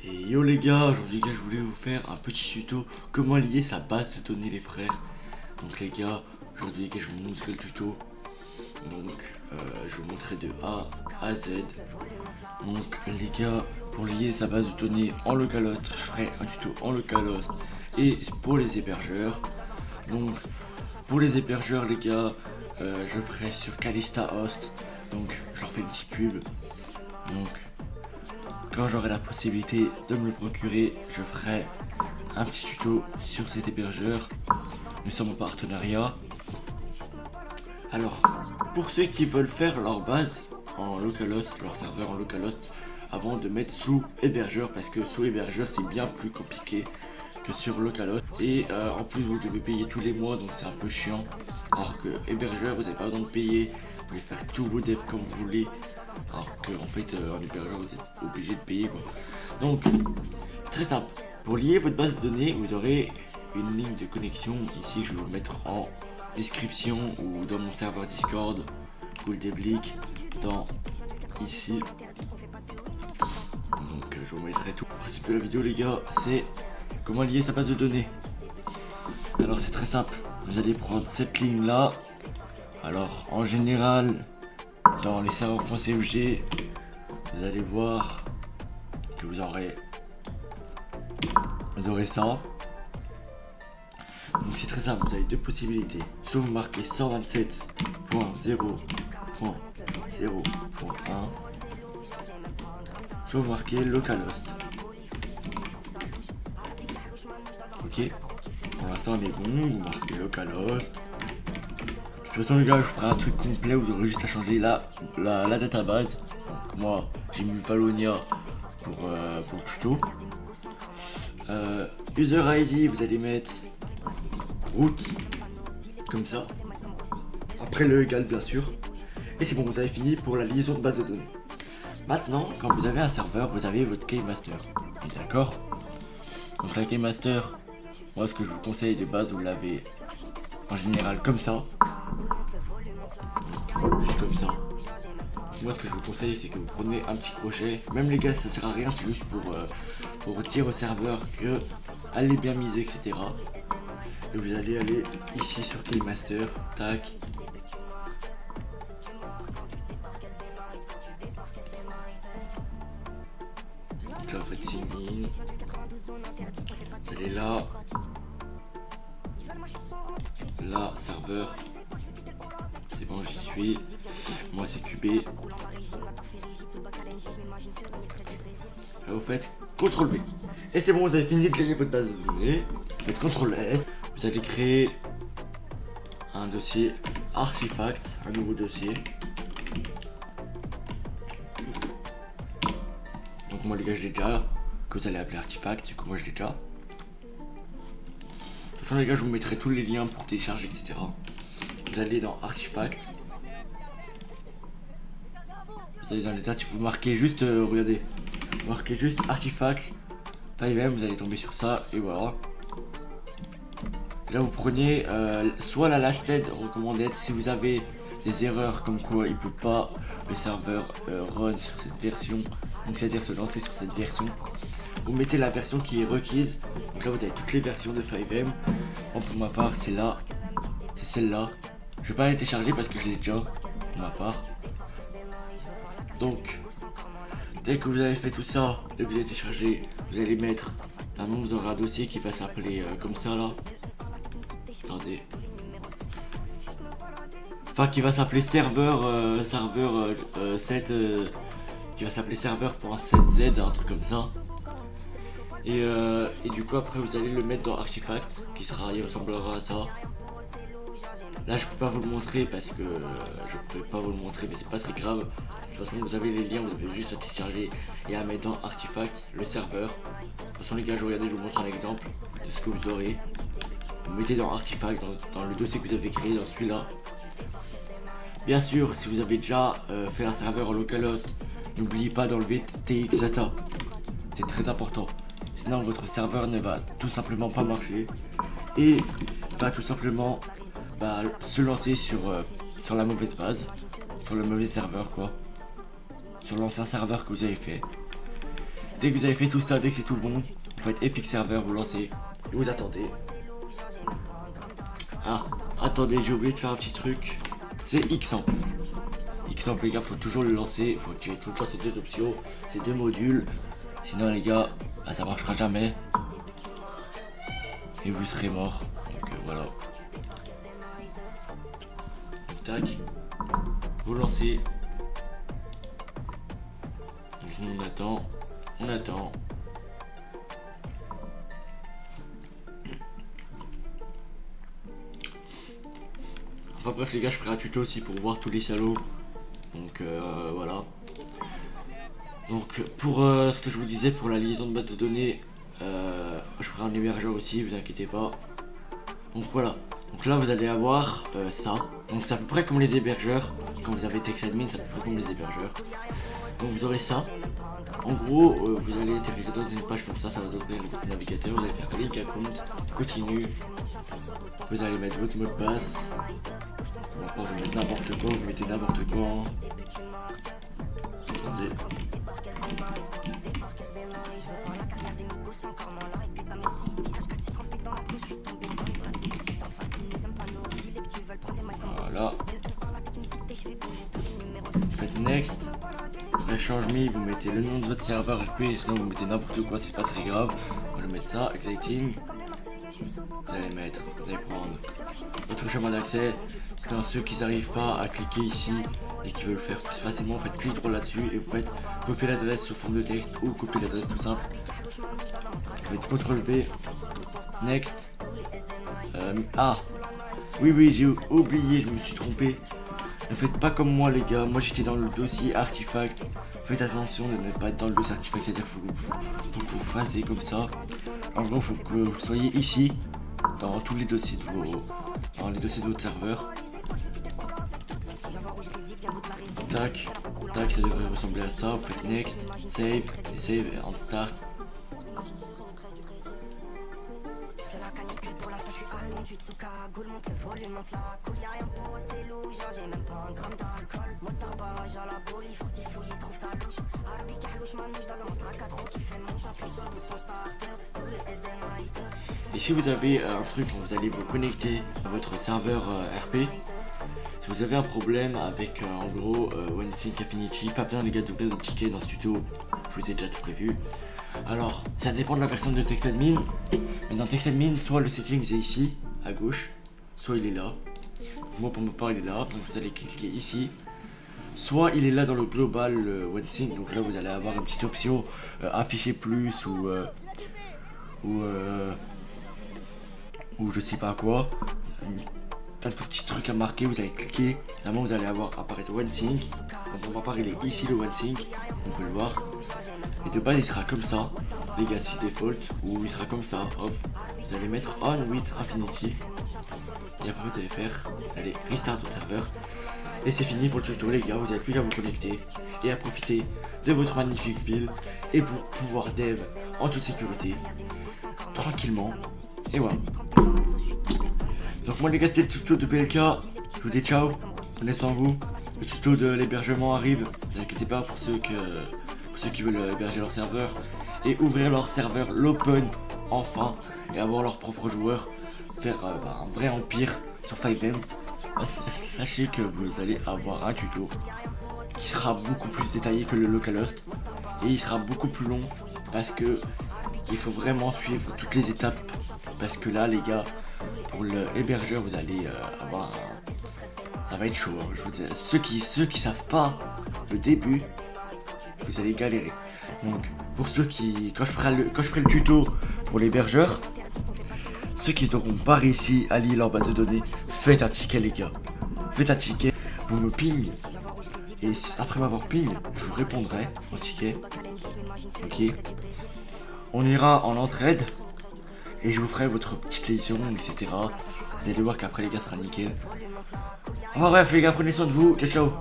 Et yo les gars, aujourd'hui je voulais vous faire un petit tuto comment lier sa base de données les frères. Donc les gars, aujourd'hui je vais vous montrer le tuto. Donc je vais vous montrer de A à Z. Donc les gars, pour lier sa base de données en localhost, je ferai un tuto en localhost et pour les hébergeurs. Donc pour les hébergeurs les gars, je ferai sur Calista Host. Donc je leur fais une petite pub. Donc quand j'aurai la possibilité de me le procurer, je ferai un petit tuto sur cet hébergeur. Nous sommes en partenariat. Alors, pour ceux qui veulent faire leur base en localhost, leur serveur en localhost, avant de mettre sous hébergeur, parce que sous hébergeur c'est bien plus compliqué que sur localhost. Et en plus vous devez payer tous les mois, donc c'est un peu chiant. Alors que hébergeur, vous n'avez pas besoin de payer, vous pouvez faire tous vos devs comme vous voulez. Alors que en fait en hébergeur vous êtes obligé de payer quoi. Donc c'est très simple. Pour lier votre base de données, vous aurez une ligne de connexion. Ici je vais vous le mettre en description ou dans mon serveur Discord. Cool Déblique dans ici. Donc je vous mettrai tout. Le principe de la vidéo les gars, c'est comment lier sa base de données. Alors c'est très simple. Vous allez prendre cette ligne là. Alors en général, dans les serveurs.cmg, vous allez voir que vous aurez ça. Donc c'est très simple, vous avez deux possibilités. Soit vous marquez 127.0.0.1, soit vous marquez localhost. Ok, pour l'instant on est bon, vous marquez localhost. De toute façon les gars, je ferai un truc complet, vous aurez juste à changer la database. Donc moi j'ai mis Valonia pour le tuto. User ID, vous allez mettre root comme ça. Après le égal bien sûr. Et c'est bon, vous avez fini pour la liaison de base de données. Maintenant, quand vous avez un serveur, vous avez votre keymaster. D'accord? Donc la keymaster, moi ce que je vous conseille de base, vous l'avez en général comme ça. Donc, juste comme ça. Moi ce que je vous conseille c'est que vous prenez un petit crochet. Même les gars ça sert à rien, c'est juste pour dire au serveur que allez bien miser etc. Et vous allez aller ici sur Keymaster, tac. Donc là vous faites sign in. Vous allez là. Là serveur. C'est bon j'y suis. Moi c'est QB. Là vous faites CTRL V. Et c'est bon, vous avez fini de créer votre base de données. Vous faites CTRL S. Vous allez créer un dossier artefact, un nouveau dossier. Donc moi les gars je l'ai déjà, que vous allez appeler artefact, du coup moi je l'ai déjà. De toute façon les gars je vous mettrai tous les liens pour télécharger etc. Vous allez dans artefact. Vous allez dans les articles, vous marquez juste, regardez, vous marquez juste artefact 5M, vous allez tomber sur ça et voilà. Et là vous prenez soit la lasted recommanded si vous avez des erreurs comme quoi il peut pas le serveur run sur cette version, donc c'est-à-dire se lancer sur cette version. Vous mettez la version qui est requise, donc là vous avez toutes les versions de 5M. Bon, pour ma part c'est là, c'est celle-là. Je vais pas la télécharger parce que je l'ai déjà pour ma part. Donc dès que vous avez fait tout ça et que vous avez téléchargé, vous allez mettre, maintenant vous aurez un dossier qui va s'appeler comme ça là. Attendez. Enfin qui va s'appeler serveur 7 qui va s'appeler serveur.7z, un truc comme ça. Et du coup après vous allez le mettre dans artefact qui sera, il ressemblera à ça. Là je peux pas vous le montrer parce que je peux pas vous le montrer, mais c'est pas très grave. De toute façon vous avez les liens, vous avez juste à télécharger et à mettre dans artefact le serveur. De toute façon les gars je regardais, je vous montre un exemple de ce que vous aurez. Vous mettez dans artefact, dans le dossier que vous avez créé, dans celui-là. Bien sûr si vous avez déjà fait un serveur en localhost, n'oubliez pas d'enlever txdata. C'est très important. Sinon votre serveur ne va tout simplement pas marcher et va tout simplement se lancer sur la mauvaise base, sur le mauvais serveur quoi, sur l'ancien serveur que vous avez fait. dès que vous avez fait tout ça, dès que c'est tout bon, vous faites FX serveur, vous lancez et vous attendez. Ah, attendez, j'ai oublié de faire un petit truc. C'est Xamp. Xamp les gars, faut toujours le lancer, faut activer tout le temps ces deux options, ces deux modules. Sinon les gars, bah, ça marchera jamais. Et vous serez mort. Donc voilà. Donc, tac. Vous lancez. Donc, on attend. On attend. Enfin bref les gars, je ferai un tuto aussi pour voir tous les salauds. Donc voilà. Donc pour ce que je vous disais pour la liaison de base de données, je ferai un hébergeur aussi, vous inquiétez pas. Donc voilà. Donc là vous allez avoir ça. Donc c'est à peu près comme les hébergeurs. Quand vous avez TextAdmin, c'est à peu près comme les hébergeurs. Donc vous aurez ça. En gros, vous allez atterrir dans une page comme ça va vous ouvrir votre navigateur, vous allez faire link account, continue. Vous allez mettre votre mot de passe. Bon, je vais mettre n'importe quoi, vous mettez n'importe quoi. Hein. Attendez. Voilà. Vous faites next. La change me, vous mettez le nom de votre serveur RP, sinon vous mettez n'importe quoi, c'est pas très grave. On va mettre ça, exciting. Vous allez prendre votre chemin d'accès. Sinon ceux qui n'arrivent pas à cliquer ici et qui veulent le faire plus facilement, vous faites clic droit là-dessus et vous faites copier l'adresse sous forme de texte ou copier l'adresse tout simple. Vous faites CTRL V, next. Ah, oui, j'ai oublié, je me suis trompé. Ne faites pas comme moi les gars, moi j'étais dans le dossier artefact. Faites attention de ne pas être dans le dossier artefact, c'est-à-dire faut que vous fassiez comme ça. En gros, faut que vous soyez ici, dans tous les dossiers de votre serveur. Tac, tac, ça devrait ressembler à ça. Vous faites next, save, et save et on start. Et si vous avez un truc quand vous allez vous connecter à votre serveur RP, si vous avez un problème avec en gros OneSync Affinity, pas besoin les gars d'ouvrir des tickets dans ce tuto, je vous ai déjà tout prévu. Alors, ça dépend de la version de TextAdmin, mais dans TextAdmin, soit le setting est ici, à gauche, soit il est là. Donc, moi pour ma part il est là, donc vous allez cliquer ici. Soit il est là dans le global OneSync, donc là vous allez avoir une petite option afficher plus ou je sais pas quoi. Un tout petit truc à marquer, vous allez cliquer, normalement vous allez avoir apparaître OneSync. Donc pour ma part il est ici le OneSync, on peut le voir. Et de base il sera comme ça, Legacy Default, ou il sera comme ça, off. Vous allez mettre On with Infinity. Et après vous allez faire, allez, restart votre serveur. Et c'est fini pour le tuto les gars, vous n'avez plus qu'à vous connecter et à profiter de votre magnifique ville et pour pouvoir dev en toute sécurité, tranquillement. Et voilà. Donc moi les gars c'était le tuto de PLK, je vous dis ciao, prenez soin de vous. Le tuto de l'hébergement arrive, ne vous inquiétez pas pour ceux qui veulent héberger leur serveur et ouvrir leur serveur l'open enfin et avoir leur propre joueur, faire un vrai empire sur 5M. Sachez que vous allez avoir un tuto qui sera beaucoup plus détaillé que le localhost et il sera beaucoup plus long parce que il faut vraiment suivre toutes les étapes, parce que là les gars pour le hébergeur vous allez avoir ça va être chaud hein. Je vous dis, ceux qui savent pas le début, vous allez galérer. Donc pour ceux qui quand je ferai le tuto pour l'hébergeur, ceux qui n'auront pas réussi à lier leur base de données, faites un ticket les gars. Faites un ticket, vous me ping. Et après m'avoir ping, je vous répondrai au ticket. Ok. On ira en entraide. Et je vous ferai votre petite légion, etc. Vous allez voir qu'après les gars, ça sera nickel. Enfin bref les gars, prenez soin de vous. Ciao ciao.